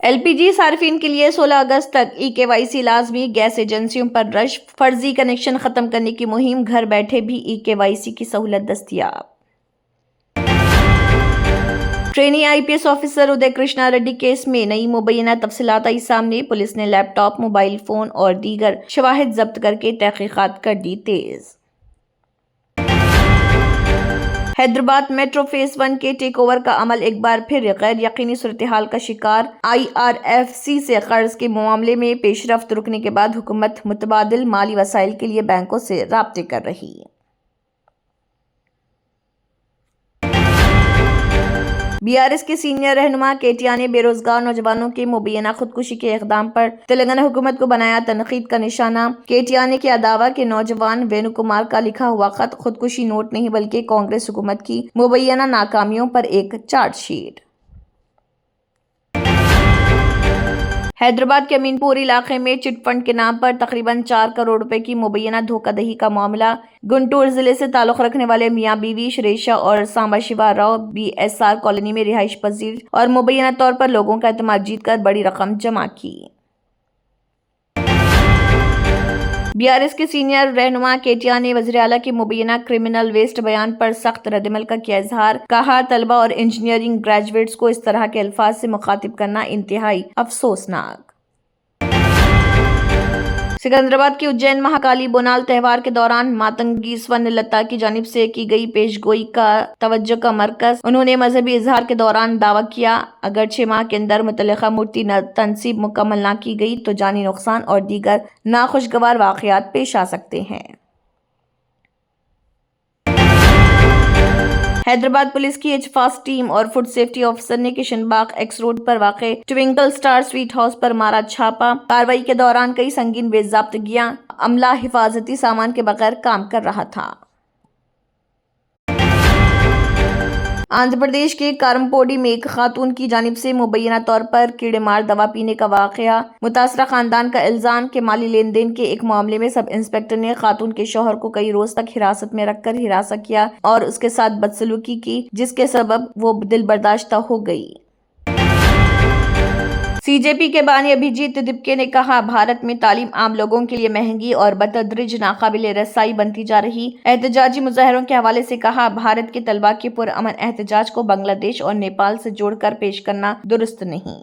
LPG सार्फिन के लिए 16 अगस्त तक ई-केवाईसी लाजमी। गैस एजेंसियों पर रश, फर्जी कनेक्शन खत्म करने की मुहिम। घर बैठे भी ई-केवाईसी की सहूलत दस्तयाब। ट्रेनी आईपीएस ऑफिसर उदय कृष्णा रेड्डी केस में नई मुबैना तफसीलात आई सामने। पुलिस ने लैपटॉप, मोबाइल फोन और दीगर शवाहिद जब्त करके तहकीकात कर दी तेज। हैदराबाद मेट्रो फेज 1 के टेक ओवर का अमल एक बार फिर गैर यकीनी सूरत-ए-हाल का शिकार। IRFC से कर्ज के मामले में पेशरफ्त रुकने के बाद हुकूमत मुतबादिल माली वसाइल के लिए बैंकों से राब्ते कर रही। बीआरएस के सीनियर रहनुमा केटिया ने बेरोजगार नौजवानों के मुबैना खुदकुशी के इक़दाम पर तेलंगाना हुकूमत को बनाया तनकीद का निशाना। केटिया ने किया दावा कि नौजवान वेणु कुमार का लिखा हुआ खत खुदकुशी नोट नहीं बल्कि कांग्रेस हुकूमत की मुबैना नाकामियों पर एक चार्जशीट। हैदराबाद के अमीनपुर इलाके में चिटफंड के नाम पर तकरीबन 4 करोड़ रुपए की मुबैना धोखाधड़ी का मामला। गुंटूर जिले से ताल्लुक रखने वाले मियां बीवी श्रेषा और सांबा शिवा राव BSR कॉलोनी में रिहाइश पजीर और मुबैना तौर पर लोगों का एतमाद जीतकर बड़ी रकम जमा की। बीआरएस के सीनियर रहनुमा केटिया ने वज़ीर आला के मुबैना क्रिमिनल वेस्ट बयान पर सख्त रद्दमल का किया इजहार। कहा, तलबा और इंजीनियरिंग ग्रेजुएट्स को इस तरह के अल्फाज से मुखातिब करना इंतहाई अफसोसनाक। सिकंदराबाद के उज्जैन महाकाली बोनाल त्यौहार के दौरान मातंगी स्वर्णलता की जानिब से की गई पेशगोई का तवज्जो का मरकज। उन्होंने मजहबी इजहार के दौरान दावा किया, अगर 6 माह के अंदर मुतल्लिका मूर्ति तनसीब मुकम्मल ना की गई तो जानी नुकसान और दीगर नाखुशगवार वाक़यात पेश आ सकते हैं। हैदराबाद पुलिस की एचफास्ट टीम और फूड सेफ्टी ऑफिसर ने किशनबाग एक्स रोड पर वाक़े ट्विंकल स्टार स्वीट हाउस पर मारा छापा। कार्रवाई के दौरान कई संगीन बेज़ाब्तगियां। अमला हिफाजती सामान के बगैर काम कर रहा था। आंध्र प्रदेश के कारमपोडी में एक खातून की जानिब से मुबैना तौर पर कीड़ेमार दवा पीने का वाक़या। मुतासरा खानदान का इल्जाम के माली लेन देन के एक मामले में सब इंस्पेक्टर ने खातून के शौहर को कई रोज तक हिरासत में रखकर हिरासा किया और उसके साथ बदसलूकी की, जिसके सबब वो दिल बर्दाश्ता हो गई। सीजेपी के बानी अभिजीत दिपके ने कहा, भारत में तालीम आम लोगों के लिए महंगी और बतदरीज नाकाबिले रसाई बनती जा रही। एहतजाजी मुजाहरों के हवाले से कहा, भारत के तलबा के पुरअमन एहतजाज को बांग्लादेश और नेपाल से जोड़कर पेश करना दुरुस्त नहीं।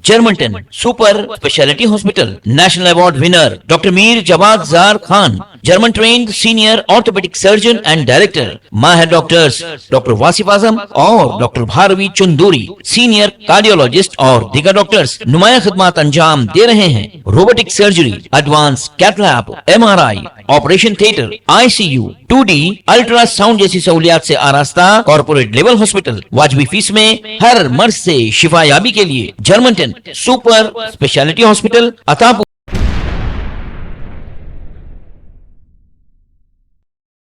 जर्मनटन super speciality hospital national award winner doctor Mir Jawad Jar Khan, German trained senior orthopaedic surgeon and director. माहिर डॉक्टर्स डॉक्टर वासिफ आजम और doctor Bharavi Chunduri, senior cardiologist और दीगर डॉक्टर्स नुमाया खिदमत अंजाम दे रहे हैं। Robotic surgery, advance cath lab, MRI, operation theatre, ICU, 2D ultrasound जैसी सहूलियात से आरास्ता कॉर्पोरेट लेवल हॉस्पिटल। वाजबी फीस में हर मर्ज से शिफायाबी के लिए Germanton super speciality hospital, Attapur.